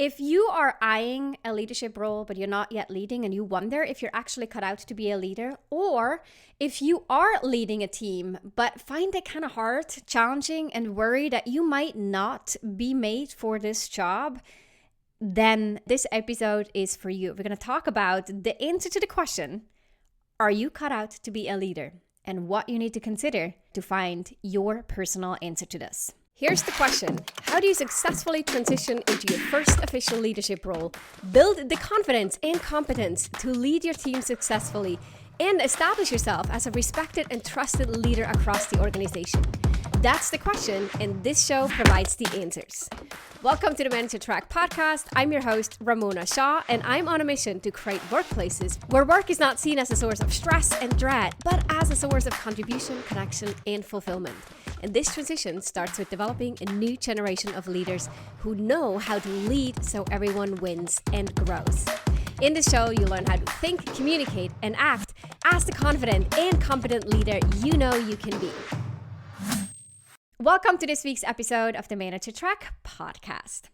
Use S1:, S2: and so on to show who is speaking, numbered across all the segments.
S1: If you are eyeing a leadership role, but you're not yet leading and you wonder if you're actually cut out to be a leader, or if you are leading a team, but find it kind of hard, challenging, and worry that you might not be made for this job, then this episode is for you. We're going to talk about the answer to the question, are you cut out to be a leader? And what you need to consider to find your personal answer to this. Here's the question. How do you successfully transition into your first official leadership role, build the confidence and competence to lead your team successfully, and establish yourself as a respected and trusted leader across the organization? That's the question, and this show provides the answers. Welcome to the Manager Track podcast. I'm your host, Ramona, and I'm on a mission to create workplaces where work is not seen as a source of stress and dread, but as a source of contribution, connection, and fulfillment. And this transition starts with developing a new generation of leaders who know how to lead so everyone wins and grows. In this show, you'll learn how to think, communicate, and act as the confident and competent leader you know you can be. Welcome to this week's episode of the Manager Track podcast.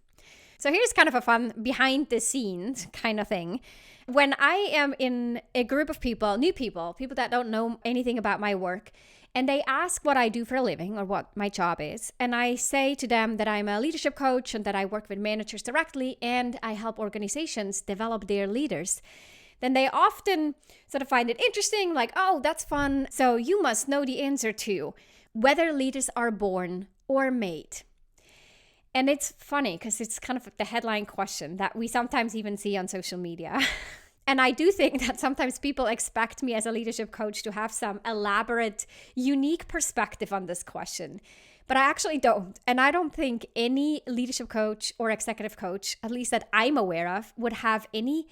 S1: So here's kind of a fun behind the scenes kind of thing. When I am in a group of people, new people that don't know anything about my work, and they ask what I do for a living or what my job is, and I say to them that I'm a leadership coach and that I work with managers directly and I help organizations develop their leaders, then they often sort of find it interesting, like, oh, that's fun. So you must know the answer to whether leaders are born or made. And it's funny because it's kind of the headline question that we sometimes even see on social media. And I do think that sometimes people expect me as a leadership coach to have some elaborate, unique perspective on this question. But I actually don't. And I don't think any leadership coach or executive coach, at least that I'm aware of, would have any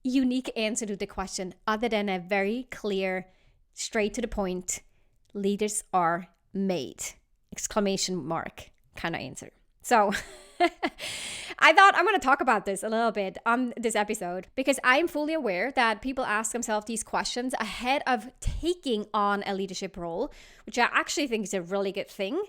S1: unique answer to the question other than a very clear, straight to the point, leaders are made, ! kind of answer. So I thought I'm going to talk about this a little bit on this episode because I'm fully aware that people ask themselves these questions ahead of taking on a leadership role, which I actually think is a really good thing.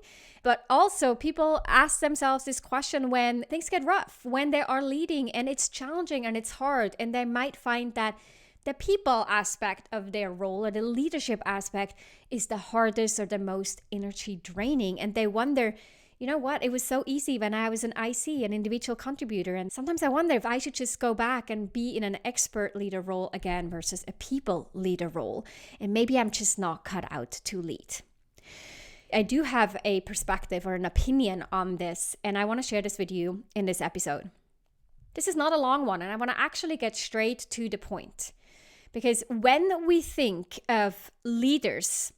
S1: But also people ask themselves this question when things get rough, when they are leading and it's challenging and it's hard, and they might find that the people aspect of their role or the leadership aspect is the hardest or the most energy draining. And they wonder, you know what, it was so easy when I was an IC, an individual contributor. And sometimes I wonder if I should just go back and be in an expert leader role again versus a people leader role. And maybe I'm just not cut out to lead. I do have a perspective or an opinion on this, and I want to share this with you in this episode. This is not a long one, and I want to actually get straight to the point. Because when we think of leaders,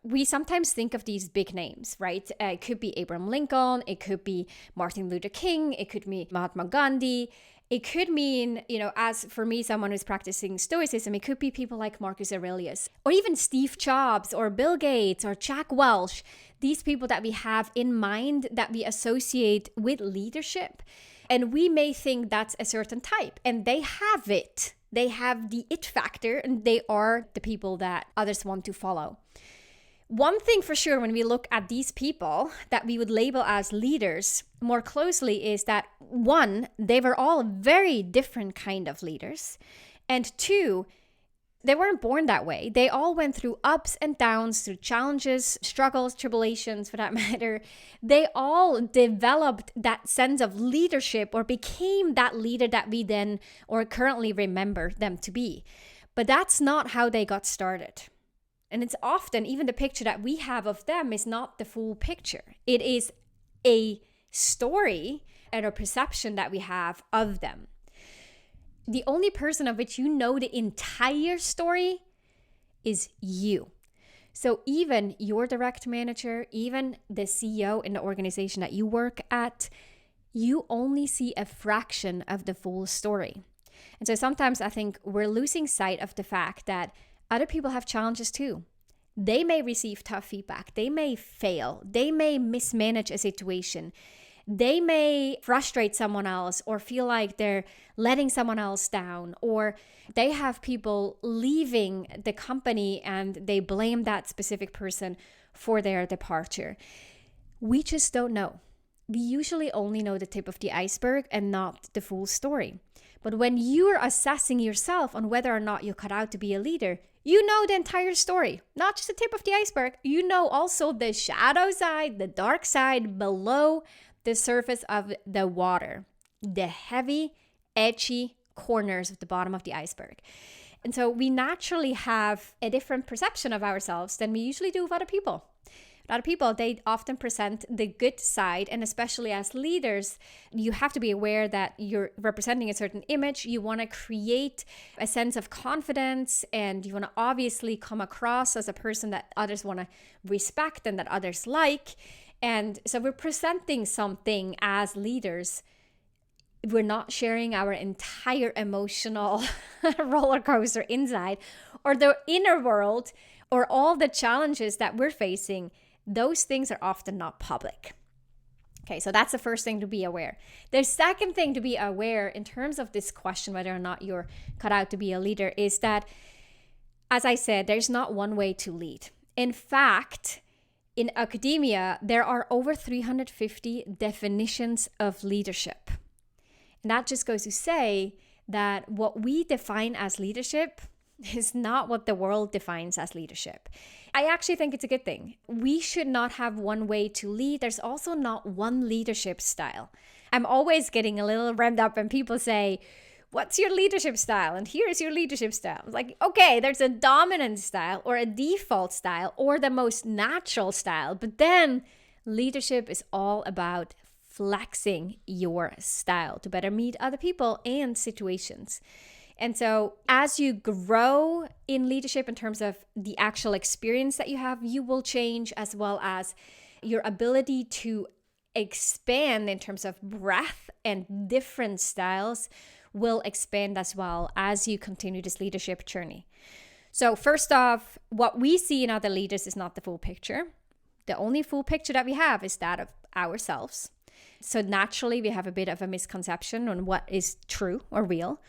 S1: we sometimes think of these big names, right? It could be Abraham Lincoln, it could be Martin Luther King, it could be Mahatma Gandhi. It could mean, as for me, someone who's practicing Stoicism, it could be people like Marcus Aurelius, or even Steve Jobs, or Bill Gates, or Jack Welch. These people that we have in mind that we associate with leadership. And we may think that's a certain type, and they have it. They have the it factor, and they are the people that others want to follow. One thing for sure when we look at these people that we would label as leaders more closely is that, one, they were all very different kind of leaders. And two, they weren't born that way. They all went through ups and downs, through challenges, struggles, tribulations for that matter. They all developed that sense of leadership or became that leader that we then or currently remember them to be. But that's not how they got started. And it's often, even the picture that we have of them is not the full picture. It is a story and a perception that we have of them. The only person of which you know the entire story is you. So even your direct manager, even the CEO in the organization that you work at, you only see a fraction of the full story. And so sometimes I think we're losing sight of the fact that other people have challenges too. They may receive tough feedback. They may fail. They may mismanage a situation. They may frustrate someone else or feel like they're letting someone else down, or they have people leaving the company and they blame that specific person for their departure. We just don't know. we usually only know the tip of the iceberg and not the full story. But when you're assessing yourself on whether or not you're cut out to be a leader, you know the entire story, not just the tip of the iceberg. You know also the shadow side, the dark side below the surface of the water, the heavy, edgy corners of the bottom of the iceberg. And so we naturally have a different perception of ourselves than we usually do of other people. Other people, they often present the good side, and especially as leaders, you have to be aware that you're representing a certain image. You want to create a sense of confidence, and you want to obviously come across as a person that others want to respect and that others like. And so we're presenting something as leaders. We're not sharing our entire emotional roller coaster inside, or the inner world, or all the challenges that we're facing. Those things are often not public. Okay, so that's the first thing to be aware. The second thing to be aware in terms of this question, whether or not you're cut out to be a leader, is that, as I said, there's not one way to lead. In fact, in academia, there are over 350 definitions of leadership. And that just goes to say that what we define as leadership is not what the world defines as leadership. I actually think it's a good thing. We should not have one way to lead. There's also not one leadership style. I'm always getting a little revved up when people say, what's your leadership style? And here's your leadership style. It's like, okay, there's a dominant style or a default style or the most natural style. But then leadership is all about flexing your style to better meet other people and situations. And so as you grow in leadership in terms of the actual experience that you have, you will change, as well as your ability to expand in terms of breadth and different styles will expand as well as you continue this leadership journey. So first off, what we see in other leaders is not the full picture. The only full picture that we have is that of ourselves. So naturally, we have a bit of a misconception on what is true or real.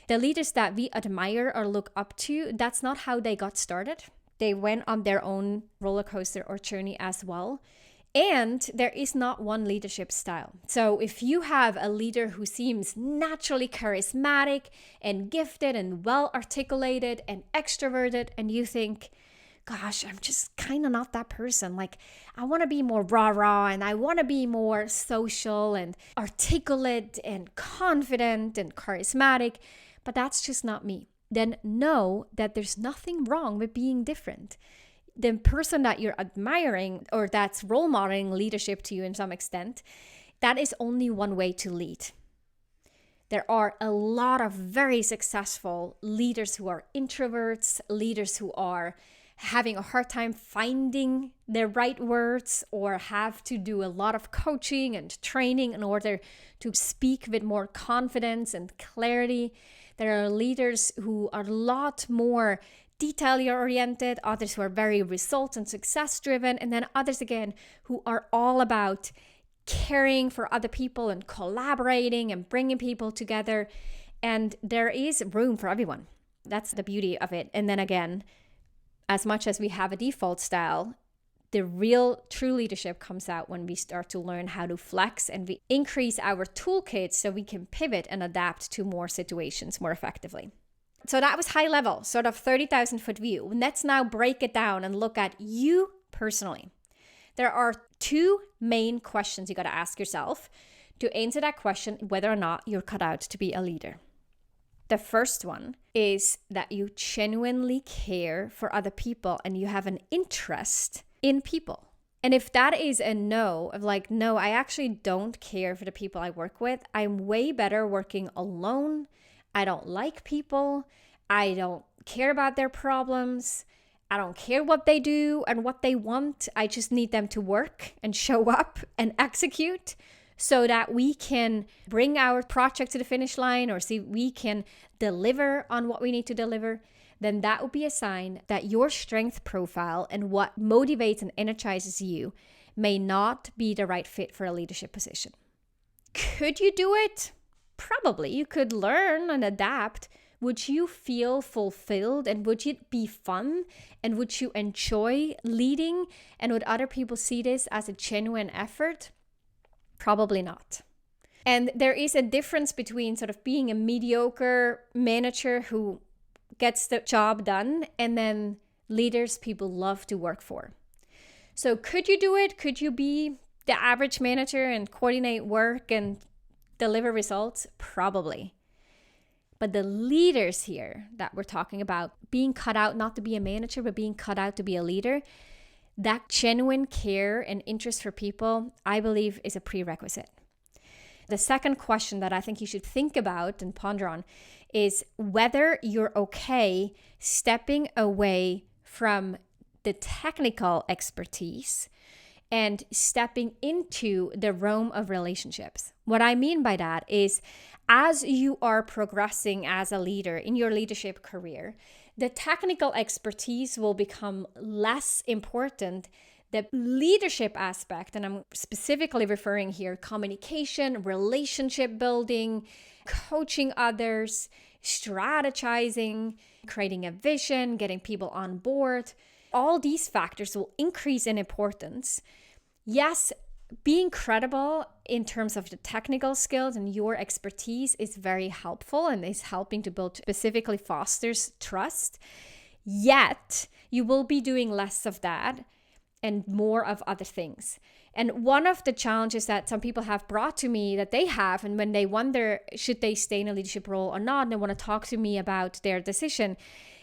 S1: The leaders that we admire or look up to, that's not how they got started. They went on their own roller coaster or journey as well. And there is not one leadership style. So if you have a leader who seems naturally charismatic and gifted and well articulated and extroverted, and you think, gosh, I'm just kind of not that person. Like, I want to be more rah-rah, and I want to be more social and articulate and confident and charismatic, but that's just not me. Then know that there's nothing wrong with being different. The person that you're admiring or that's role modeling leadership to you in some extent, that is only one way to lead. There are a lot of very successful leaders who are introverts, leaders who are having a hard time finding the right words or have to do a lot of coaching and training in order to speak with more confidence and clarity. There are leaders who are a lot more detail-oriented, others who are very results and success-driven, and then others again who are all about caring for other people and collaborating and bringing people together. And there is room for everyone. That's the beauty of it. And then again, as much as we have a default style, the real true leadership comes out when we start to learn how to flex and we increase our toolkit so we can pivot and adapt to more situations more effectively. So that was high level, sort of 30,000 foot view. Let's now break it down and look at you personally. There are two main questions you got to ask yourself to answer that question, whether or not you're cut out to be a leader. The first one is that you genuinely care for other people and you have an interest in people. And if that is a no, of like, no, I actually don't care for the people I work with. I'm way better working alone. I don't like people. I don't care about their problems. I don't care what they do and what they want. I just need them to work and show up and execute so that we can bring our project to the finish line or see we can deliver on what we need to deliver. Then that would be a sign that your strength profile and what motivates and energizes you may not be the right fit for a leadership position. Could you do it? Probably. You could learn and adapt. Would you feel fulfilled and would it be fun and would you enjoy leading and would other people see this as a genuine effort? Probably not. And there is a difference between sort of being a mediocre manager who gets the job done and then leaders people love to work for. So could you do it? Could you be the average manager and coordinate work and deliver results? Probably. But the leaders here that we're talking about, being cut out not to be a manager, but being cut out to be a leader, that genuine care and interest for people, I believe, is a prerequisite. The second question that I think you should think about and ponder on is whether you're okay stepping away from the technical expertise and stepping into the realm of relationships. What I mean by that is, as you are progressing as a leader in your leadership career, the technical expertise will become less important. The leadership aspect, and I'm specifically referring here, communication, relationship building, coaching others, strategizing, creating a vision, getting people on board, all these factors will increase in importance. Yes, being credible in terms of the technical skills and your expertise is very helpful and is helping to build, specifically fosters trust. Yet, you will be doing less of that and more of other things. And one of the challenges that some people have brought to me that they have, and when they wonder, should they stay in a leadership role or not, and they want to talk to me about their decision,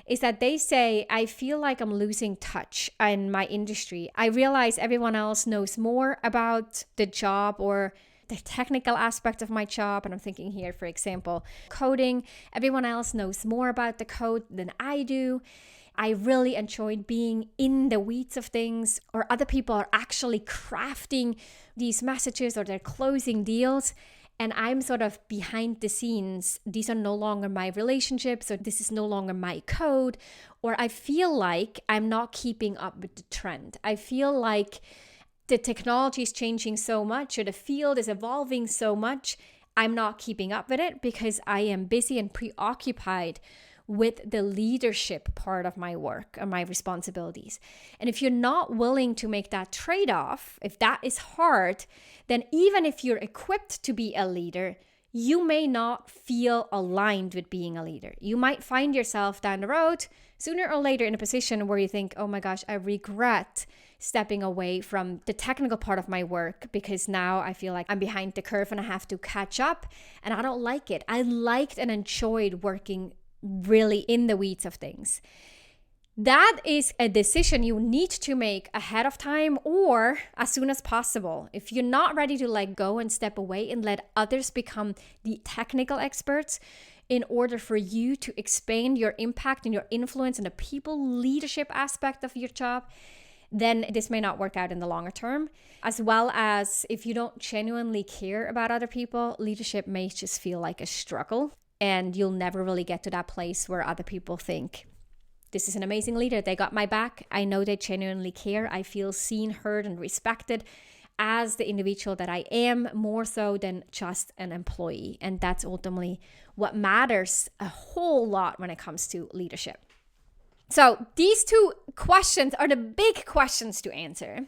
S1: is that they say, I feel like I'm losing touch in my industry. I realize everyone else knows more about the job or the technical aspect of my job. And I'm thinking here, for example, coding. Everyone else knows more about the code than I do. I really enjoyed being in the weeds of things, or other people are actually crafting these messages or they're closing deals. And I'm sort of behind the scenes. These are no longer my relationships, or this is no longer my code, or I feel like I'm not keeping up with the trend. I feel like the technology is changing so much, or the field is evolving so much. I'm not keeping up with it because I am busy and preoccupied with the leadership part of my work and my responsibilities. And if you're not willing to make that trade-off, if that is hard, then even if you're equipped to be a leader, you may not feel aligned with being a leader. You might find yourself down the road, sooner or later, in a position where you think, oh my gosh, I regret stepping away from the technical part of my work because now I feel like I'm behind the curve and I have to catch up, and I don't like it. I liked and enjoyed working really in the weeds of things. That is a decision you need to make ahead of time or as soon as possible. If you're not ready to let go and step away and let others become the technical experts in order for you to expand your impact and your influence in the people leadership aspect of your job, then this may not work out in the longer term. As well as if you don't genuinely care about other people, leadership may just feel like a struggle. And you'll never really get to that place where other people think, this is an amazing leader. They got my back. I know they genuinely care. I feel seen, heard, and respected as the individual that I am, more so than just an employee. And that's ultimately what matters a whole lot when it comes to leadership. So these two questions are the big questions to answer.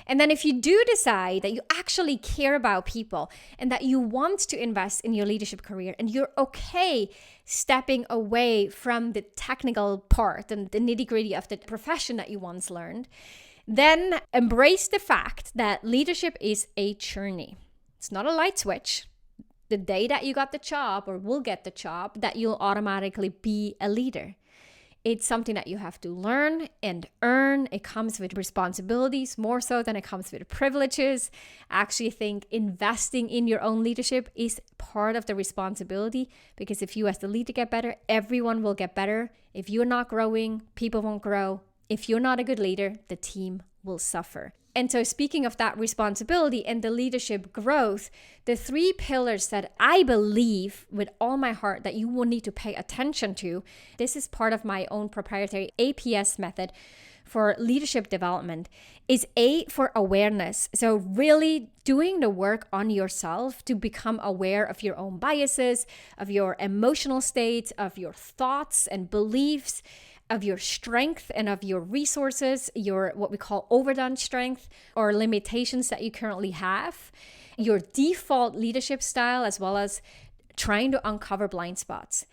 S1: And then if you do decide that you actually care about people and that you want to invest in your leadership career and you're okay stepping away from the technical part and the nitty-gritty of the profession that you once learned, then embrace the fact that leadership is a journey. It's not a light switch. The day that you got the job or will get the job, that you'll automatically be a leader. It's something that you have to learn and earn. It comes with responsibilities more so than it comes with privileges. I actually think investing in your own leadership is part of the responsibility, because if you as the leader get better, everyone will get better. If you're not growing, people won't grow. If you're not a good leader, the team will suffer. And so speaking of that responsibility and the leadership growth, the 3 pillars that I believe with all my heart that you will need to pay attention to, this is part of my own proprietary APS method for leadership development, is A, for awareness. So really doing the work on yourself to become aware of your own biases, of your emotional states, of your thoughts and beliefs, of your strength and of your resources, your what we call overdone strength or limitations that you currently have. your default leadership style, as well as trying to uncover blind spots.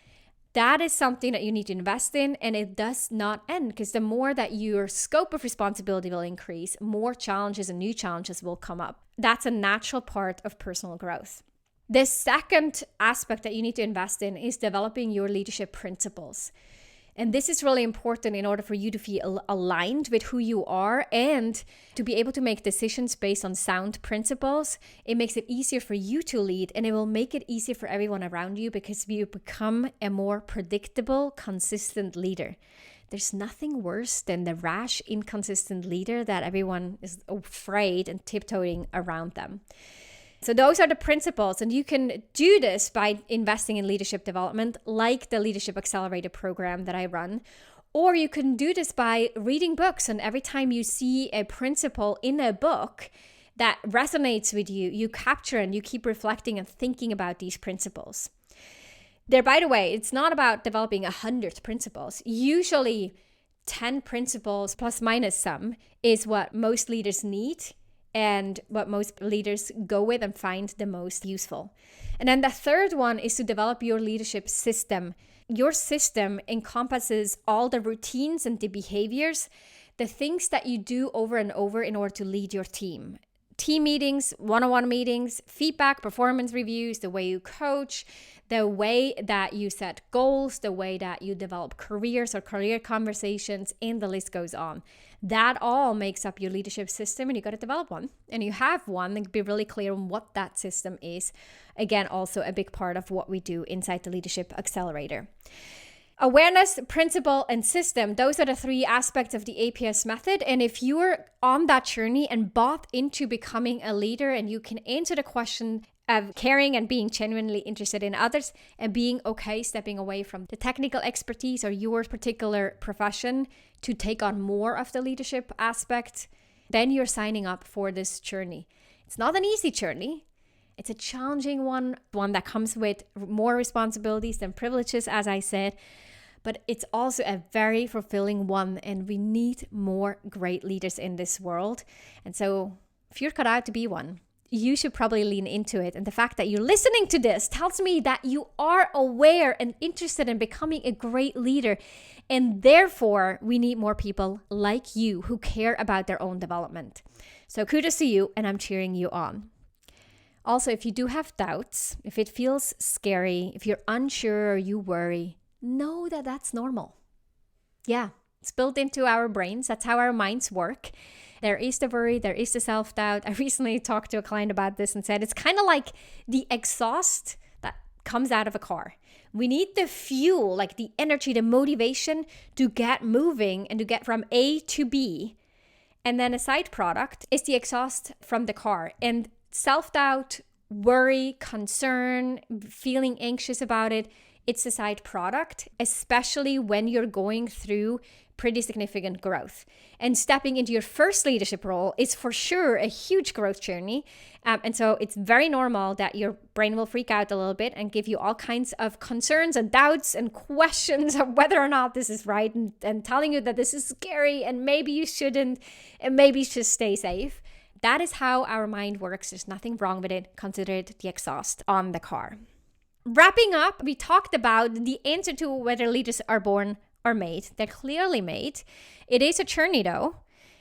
S1: That is something that you need to invest in, and it does not end, because the more that your scope of responsibility will increase, more challenges and new challenges will come up. That's a natural part of personal growth. The second aspect that you need to invest in is developing your leadership principles. And this is really important in order for you to feel aligned with who you are and to be able to make decisions based on sound principles. It makes it easier for you to lead, and it will make it easier for everyone around you because you become a more predictable, consistent leader. There's nothing worse than the rash, inconsistent leader that everyone is afraid and tiptoeing around them. So those are the principles, and you can do this by investing in leadership development, like the Leadership Accelerator program that I run, or you can do this by reading books, and every time you see a principle in a book that resonates with you, you capture and you keep reflecting and thinking about these principles. There, by the way, it's not about developing 100 principles. Usually 10 principles plus minus some is what most leaders need, and what most leaders go with and find the most useful. And then the third one is to develop your leadership system. Your system encompasses all the routines and the behaviors, the things that you do over and over in order to lead your team. Team meetings, one-on-one meetings, feedback, performance reviews, the way you coach, the way that you set goals, the way that you develop careers or career conversations, and the list goes on. That all makes up your leadership system, and you got to develop one. And you have one, and be really clear on what that system is. Again, also a big part of what we do inside the Leadership Accelerator. Awareness, principle, and system, those are the three aspects of the APS method. And if you're on that journey and bought into becoming a leader, and you can answer the question of caring and being genuinely interested in others and being okay stepping away from the technical expertise or your particular profession to take on more of the leadership aspect, then you're signing up for this journey. It's not an easy journey. It's a challenging one that comes with more responsibilities than privileges, as I said, but it's also a very fulfilling one, and we need more great leaders in this world. And so if you're cut out to be one, you should probably lean into it. And the fact that you're listening to this tells me that you are aware and interested in becoming a great leader. And therefore, we need more people like you who care about their own development. So kudos to you, and I'm cheering you on. Also, if you do have doubts, if it feels scary, if you're unsure or you worry, know that that's normal. Yeah, it's built into our brains. That's how our minds work. There is the worry, there is the self-doubt. I recently talked to a client about this and said it's kind of like the exhaust that comes out of a car. We need the fuel, like the energy, the motivation to get moving and to get from A to B. And then a side product is the exhaust from the car. And self-doubt, worry, concern, feeling anxious about it, it's a side product, especially when you're going through pretty significant growth. And stepping into your first leadership role is for sure a huge growth journey. And so it's very normal that your brain will freak out a little bit and give you all kinds of concerns and doubts and questions of whether or not this is right, and telling you that this is scary and maybe you shouldn't, and maybe you should stay safe. That is how our mind works. There's nothing wrong with it. Consider it the exhaust on the car. Wrapping up, we talked about the answer to whether leaders are born or made. They're clearly made. It is a journey though.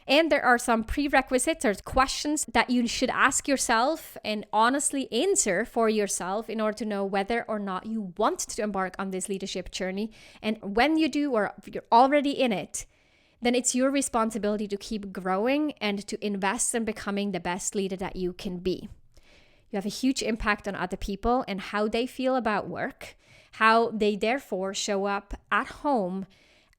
S1: And there are some prerequisites or questions that you should ask yourself and honestly answer for yourself in order to know whether or not you want to embark on this leadership journey. And when you do, or if you're already in it, then it's your responsibility to keep growing and to invest in becoming the best leader that you can be. You have a huge impact on other people and how they feel about work, how they therefore show up at home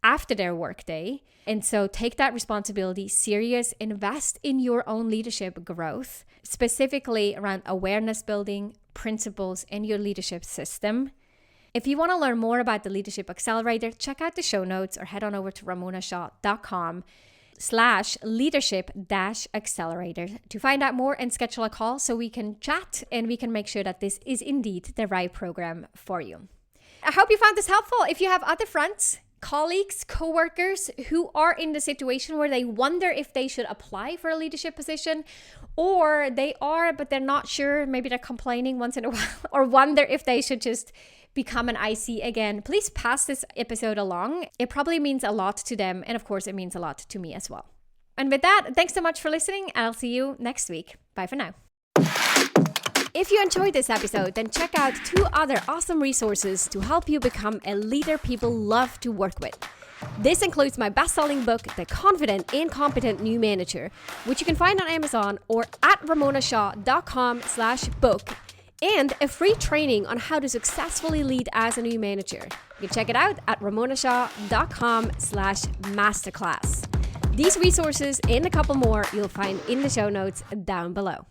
S1: after their workday. And so take that responsibility serious, invest in your own leadership growth, specifically around awareness building, principles, and your leadership system. If you want to learn more about the Leadership Accelerator, check out the show notes or head on over to ramonashaw.com/leadership-accelerator to find out more and schedule a call so we can chat and we can make sure that this is indeed the right program for you. I hope you found this helpful. If you have other friends, colleagues, coworkers who are in the situation where they wonder if they should apply for a leadership position, or they are, but they're not sure, maybe they're complaining once in a while, or wonder if they should just become an IC again, please pass this episode along. It probably means a lot to them, and of course it means a lot to me as well. And with that, thanks so much for listening, and I'll see you next week. Bye for now. If you enjoyed this episode, then check out 2 other awesome resources to help you become a leader people love to work with. This includes my best-selling book, The Confident and Competent New Manager, which you can find on Amazon or at ramonashaw.com/book, and a free training on how to successfully lead as a new manager. You can check it out at ramonashaw.com/masterclass. These resources and a couple more you'll find in the show notes down below.